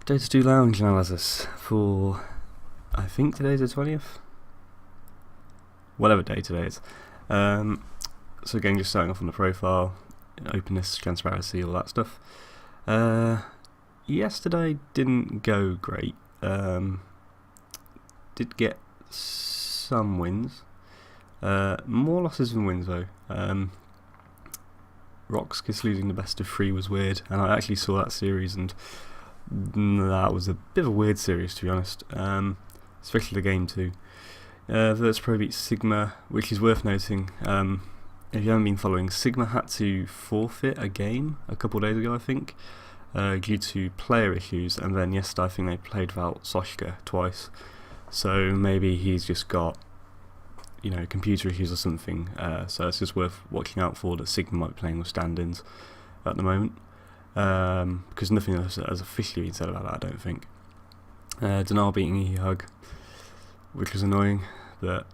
D2L Analysis for, I think today's the 20th? Whatever day today is. So again, just starting off on the profile, openness, transparency, all that stuff. Yesterday didn't go great. Did get some wins. More losses than wins though. Roxkiss losing the best of 3 was weird, and I actually saw that series, and that was a bit of a weird series, to be honest, especially the game 2. Virtus.pro beat Sigma, which is worth noting. If you haven't been following, Sigma had to forfeit a game a couple of days ago, I think, due to player issues, and then yesterday I think they played without Soshka twice, so maybe he's just got, computer issues or something, so it's just worth watching out for that Sigma might be playing with stand-ins at the moment, because nothing else has officially been said about that, I don't think. Denal beating E-Hug, which was annoying, but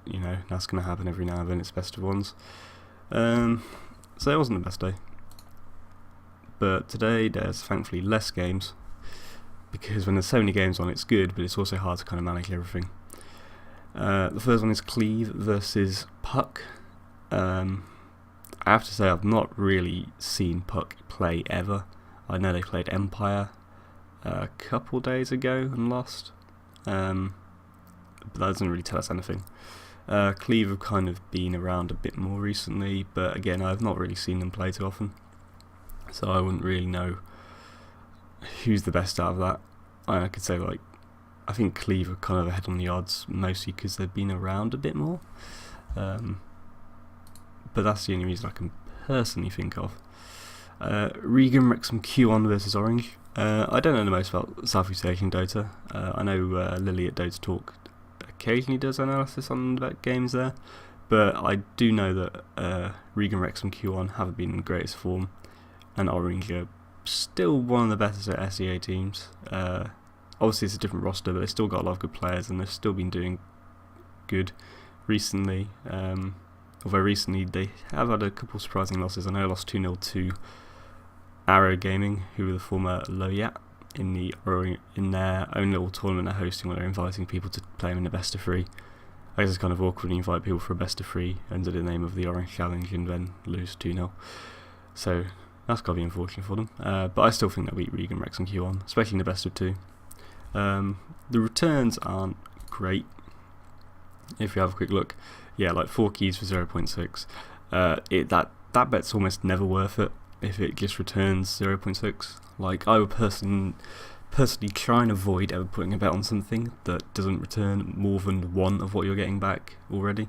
that's going to happen every now and then, it's best of ones. So it wasn't the best day, but today there's thankfully less games, because when there's so many games on it's good, but it's also hard to kind of manage everything. The first one is Cleve versus Puck. I have to say I've not really seen Puck play ever. I know they played Empire a couple days ago and lost, but that doesn't really tell us anything. Cleve have kind of been around a bit more recently, but again I've not really seen them play too often, so I wouldn't really know who's the best out of that. I could say I think Cleve are kind of ahead on the odds, mostly because they've been around a bit more, but that's the only reason I can personally think of. Regan Wrexham Q1 versus Orange. I don't know the most about Southeast Asian Dota. I know Lily at Dota Talk occasionally does analysis on games there, but I do know that Regan Wrexham Q1 haven't been in the greatest form, and Orange are still one of the better SEA teams. Obviously it's a different roster, but they've still got a lot of good players, and they've still been doing good recently. Although recently they have had a couple of surprising losses. I know they lost 2-0 to Arrow Gaming, who were the former Loyat, in their own little tournament they're hosting, where they're inviting people to play them in the best of 3. I guess it's kind of awkward when you invite people for a best of 3 under the name of the Orange Challenge and then lose 2-0. So that's got to be unfortunate for them. But I still think they'll beat Regan Wrexham Q1, especially in the best of 2. The returns aren't great. If you have a quick look, 4 keys for 0.6. That bet's almost never worth it if it just returns 0.6. I would personally try and avoid ever putting a bet on something that doesn't return more than 1 of what you're getting back already,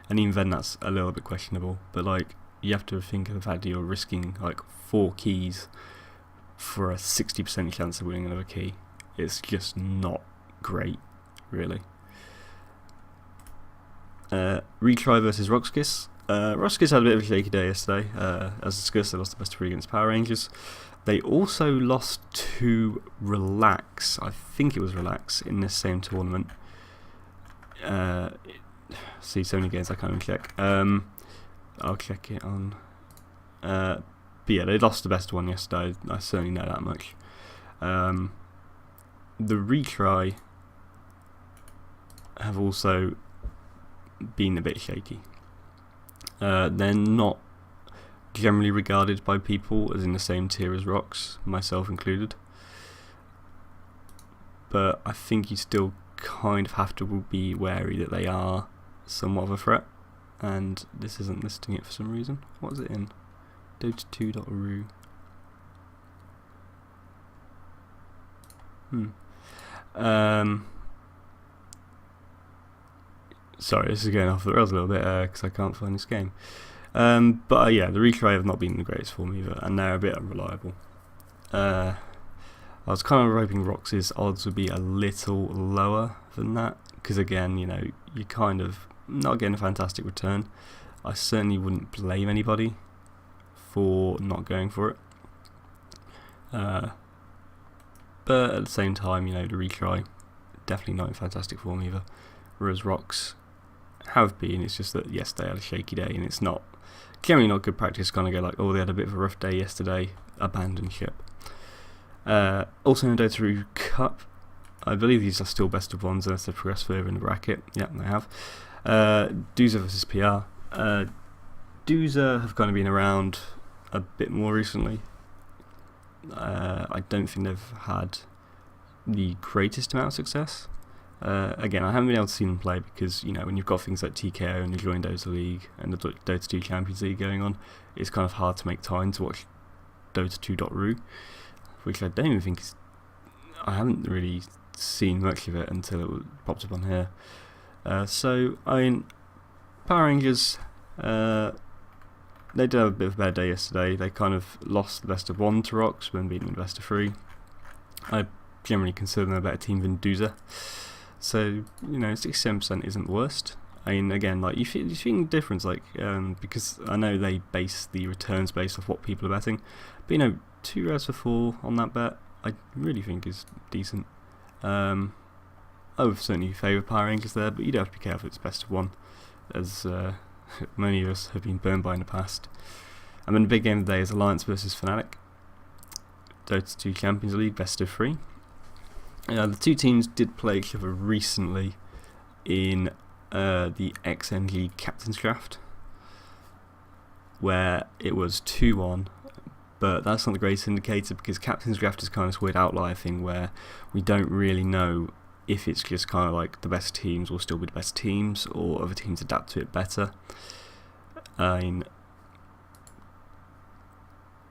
and even then that's a little bit questionable. But you have to think of the fact that you're risking 4 keys for a 60% chance of winning another key. It's just not great, really. Retry versus Roxkiss. Roxkiss had a bit of a shaky day yesterday. As discussed, they lost the best of 3 against Power Rangers. They also lost to Relax, I think it was Relax, in this same tournament. See, so many games I can't even check. I'll check it on. But yeah, they lost the best one yesterday, I certainly know that much. The Retry have also been a bit shaky. They're not generally regarded by people as in the same tier as Rox, myself included, but I think you still kind of have to be wary that they are somewhat of a threat, and this isn't listing it for some reason. What is it in? Dota2.ru. Sorry, this is going off the rails a little bit because I can't find this game. But the Retry have not been in the greatest form either, and they're a bit unreliable. I was kind of hoping Rox's odds would be a little lower than that, because again, you're kind of not getting a fantastic return. I certainly wouldn't blame anybody for not going for it. But at the same time, the Retry definitely not in fantastic form either, whereas Rox have been. It's just that yes, they had a shaky day, and it's not generally not good practice kind of go they had a bit of a rough day yesterday, abandon ship. Also in Dota Cup. I believe these are still best of ones unless they've progressed further in the bracket. Yeah, they have. Duza versus PR. Duza have kind of been around a bit more recently. I don't think they've had the greatest amount of success. Again, I haven't been able to see them play because, when you've got things like TKO and the Joint Dota League and the Dota 2 Champions League going on, it's kind of hard to make time to watch Dota 2.ru, which I don't even think is... I haven't really seen much of it until it popped up on here. So, Power Rangers, they did have a bit of a better day yesterday. They kind of lost the best of 1 to Rocks when beating the best of 3. I generally consider them a better team than Duza. So, 67% isn't the worst. Again, you feel the difference, because I know they base the returns based off what people are betting. But, 2 res for 4 on that bet, I really think is decent. I would certainly favour Power Rangers there, but you do have to be careful it's best of 1, as many of us have been burned by in the past. And then the big game of the day is Alliance versus Fnatic. Dota 2 Champions League, best of 3. The two teams did play each other recently in the XN League Captain's Draft, where it was 2-1, but that's not the greatest indicator because Captain's Draft is kind of this weird outlier thing where we don't really know if it's just kind of like the best teams will still be the best teams or other teams adapt to it better.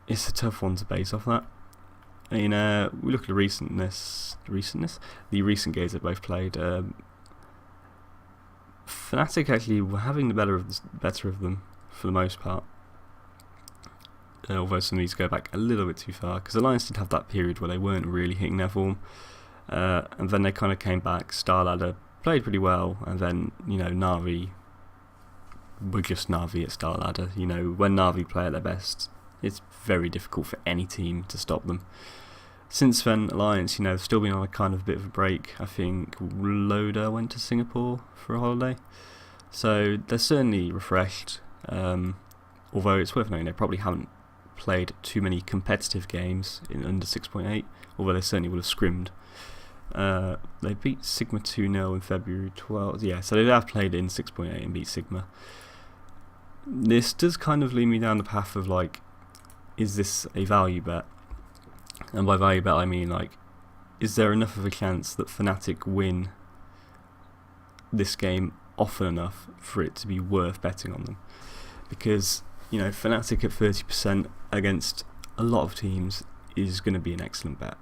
It's a tough one to base off that. We look at the recent games they both played. Fnatic actually were having the better of them for the most part. Although some of these go back a little bit too far, because Alliance did have that period where they weren't really hitting their form, and then they kind of came back. Starladder played pretty well, and then Na'Vi were just Na'Vi at Starladder. When Na'Vi play at their best, it's very difficult for any team to stop them. Since then, Alliance, they've still been on a kind of bit of a break. I think Loader went to Singapore for a holiday, so they're certainly refreshed. Although it's worth noting they probably haven't played too many competitive games in under 6.8, although they certainly would have scrimmed. They beat Sigma 2-0 in February 12th. Yeah, so they have played in 6.8 and beat Sigma. This does kind of lead me down the path of is this a value bet? And by value bet I mean is there enough of a chance that Fnatic win this game often enough for it to be worth betting on them? Because Fnatic at 30% against a lot of teams is going to be an excellent bet.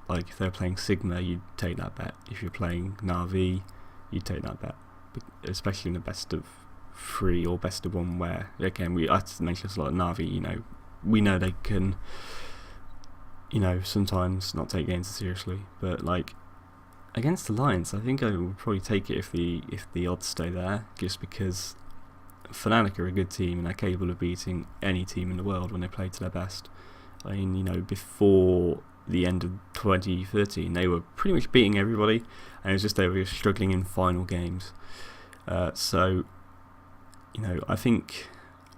If they're playing Sigma, you'd take that bet. If you're playing Na'Vi, you'd take that bet. Especially in the best of 3 or best of 1, where again I mentioned this a lot. Na'Vi, we know they can, sometimes not take games seriously, but against Alliance, I think I would probably take it if the odds stay there, just because Fnatic are a good team and they're capable of beating any team in the world when they play to their best. Before the end of 2013, they were pretty much beating everybody, and it was just they were struggling in final games. So, I think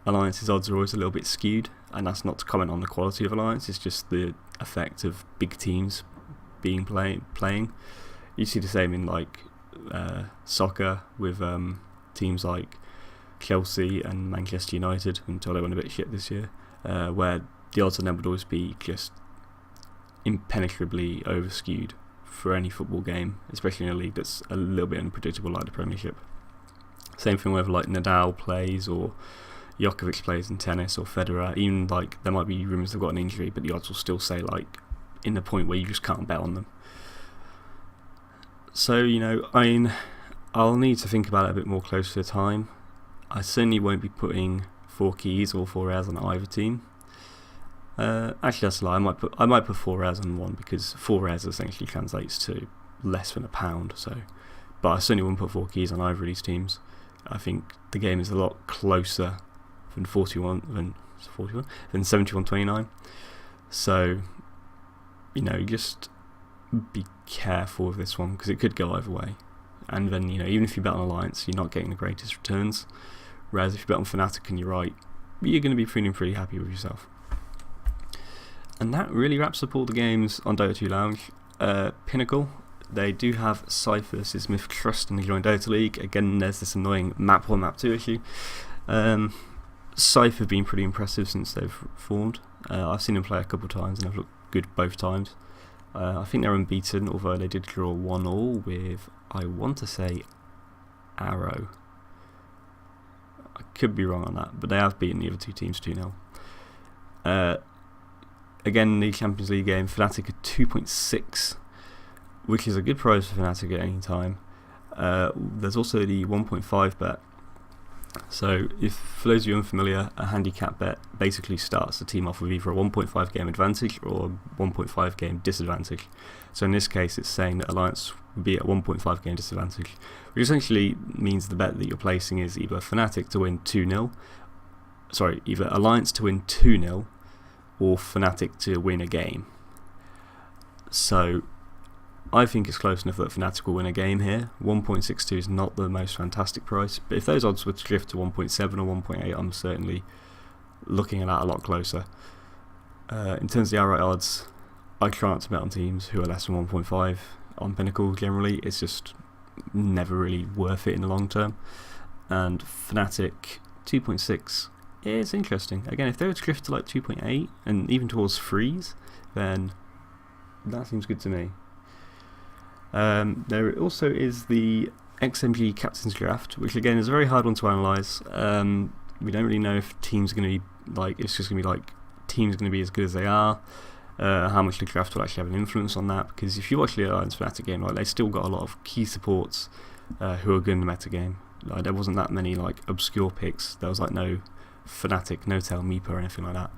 Alliance's odds are always a little bit skewed, and that's not to comment on the quality of Alliance, it's just the effect of big teams being playing. You see the same in soccer with teams like Chelsea and Manchester United until they went a bit shit this year, where the odds on them would always be just impenetrably overskewed for any football game, especially in a league that's a little bit unpredictable like the Premiership. Same thing whether Nadal plays or Djokovic plays in tennis or Federer. Even there might be rumours they've got an injury, but the odds will still say in the point where you just can't bet on them. So I'll need to think about it a bit more close to the time. I certainly won't be putting 4 keys or 4 rares on either team. Actually, that's a lie. I might put 4 rares on one, because 4 rares essentially translates to less than £1. So, but I certainly wouldn't put 4 keys on either of these teams. I think the game is a lot closer than 71-29. So, just be careful with this one, because it could go either way. And then, even if you bet on Alliance, you're not getting the greatest returns. Whereas if you bet on Fnatic and you're right, you're going to be feeling pretty happy with yourself. And that really wraps up all the games on Dota 2 Lounge. Pinnacle, they do have Cypher versus Myth Trust in the Joint Dota League. Again, there's this annoying map 1, map 2 issue. Cypher have been pretty impressive since they've formed. I've seen them play a couple of times and they've looked good both times. I think they're unbeaten, although they did draw 1-1 with, I want to say, Arrow. I could be wrong on that, but they have beaten the other two teams 2-0. Again, the Champions League game, Fnatic at 2.6, which is a good price for Fnatic at any time. There's also the 1.5 bet. So, for those of you unfamiliar, a handicap bet basically starts the team off with either a 1.5 game advantage or a 1.5 game disadvantage. So in this case, it's saying that Alliance would be at 1.5 game disadvantage, which essentially means the bet that you're placing is either Fnatic to win 2-0, either Alliance to win 2-0 or Fnatic to win a game. So I think it's close enough that Fnatic will win a game here. 1.62 is not the most fantastic price, but if those odds were to drift to 1.7 or 1.8, I'm certainly looking at that a lot closer. In terms of the outright odds, I try not to bet on teams who are less than 1.5 on Pinnacle generally. It's just never really worth it in the long term. And Fnatic 2.6 is interesting. Again, if they were to drift to like 2.8 and even towards 3s, then that seems good to me. There also is the XMG Captain's Draft, which again is a very hard one to analyse. We don't really know if teams are going to be like, it's just going to be like teams are going to be as good as they are. How much the draft will actually have an influence on that, because if you watch the Alliance Fnatic game, like, they still got a lot of key supports who are good in the meta game. Like, there wasn't that many like obscure picks. There was like no Fnatic, no Tail Meepo or anything like that.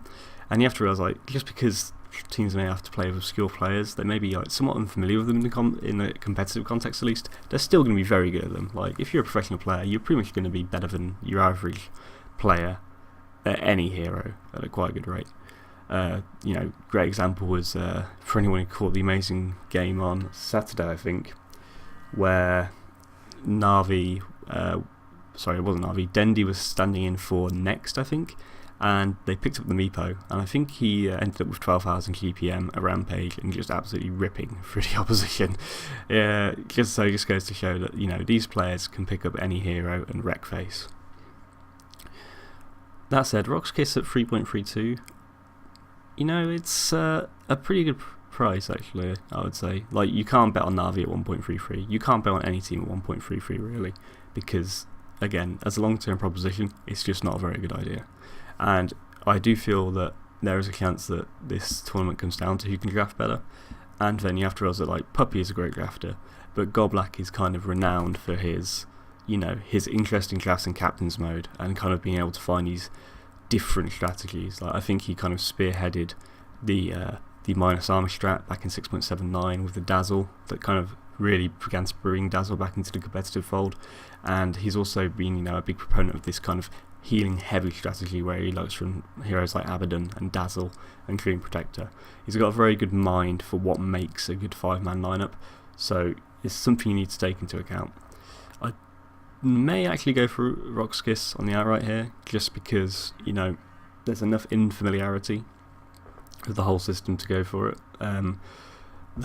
And you have to realise, like, just because teams may have to play with obscure players, they may be like somewhat unfamiliar with them in the competitive context at least, they're still going to be very good at them. Like, if you're a professional player, you're pretty much going to be better than your average player at any hero at a quite good rate. Great example was for anyone who caught the amazing game on Saturday, I think, where Na'Vi, it wasn't Na'Vi, Dendi was standing in for Next, I think, and they picked up the Meepo, and I think he ended up with 12,000 GPM, a Rampage, and just absolutely ripping through the opposition. Just goes to show that, these players can pick up any hero and wreck face. That said, Rockskiss at 3.32, it's a pretty good price actually, I would say. Like, you can't bet on Na'Vi at 1.33, you can't bet on any team at 1.33 really, because again, as a long-term proposition, it's just not a very good idea. And I do feel that there is a chance that this tournament comes down to who can draft better, and then you have to realize that, like, Puppy is a great drafter, but Goblak is kind of renowned for his interesting drafts in captain's mode and kind of being able to find these different strategies. Like, I think he kind of spearheaded the minus armor strat back in 6.79 with the Dazzle, that kind of really began to bring Dazzle back into the competitive fold. And he's also been, a big proponent of this kind of healing heavy strategy where he looks from heroes like Abaddon and Dazzle and Dream Protector. He's got a very good mind for what makes a good 5-man lineup, so it's something you need to take into account. I may actually go for Rockskiss on the outright here, just because, there's enough infamiliarity with the whole system to go for it. The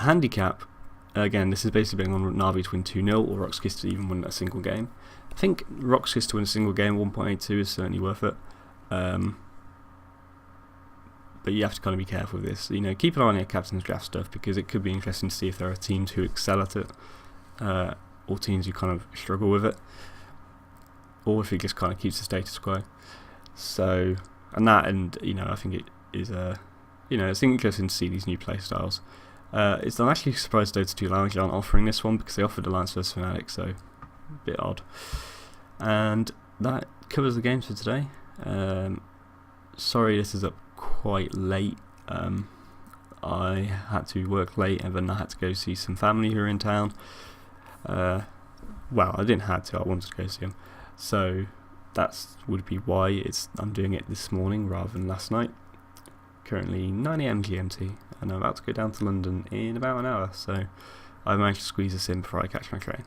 handicap, again, this is basically being on Na'Vi to win 2-0 or Rockskiss to even win a single game. I think Rockskiss to win a single game, 1.82 is certainly worth it. But you have to kind of be careful with this. Keep an eye on your captain's draft stuff, because it could be interesting to see if there are teams who excel at it, or teams who kind of struggle with it, or if it just kind of keeps the status quo. So, I think it is it's interesting to see these new play styles. I'm actually surprised Dota 2 Lounge aren't offering this one, because they offered Alliance vs Fnatic, so a bit odd. And that covers the games for today. Sorry this is up quite late. I had to work late, and then I had to go see some family who are in town. Well, I didn't have to, I wanted to go see them. So that would be why I'm doing it this morning rather than last night. Currently 9 AM GMT, and I'm about to go down to London in about an hour, so I managed to squeeze this in before I catch my train.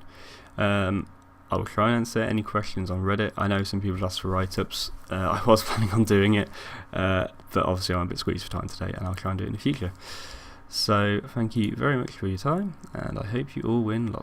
I will try and answer any questions on Reddit. I know some people asked for write-ups. I was planning on doing it, but obviously I'm a bit squeezed for time today, and I'll try and do it in the future. So thank you very much for your time, and I hope you all win lots.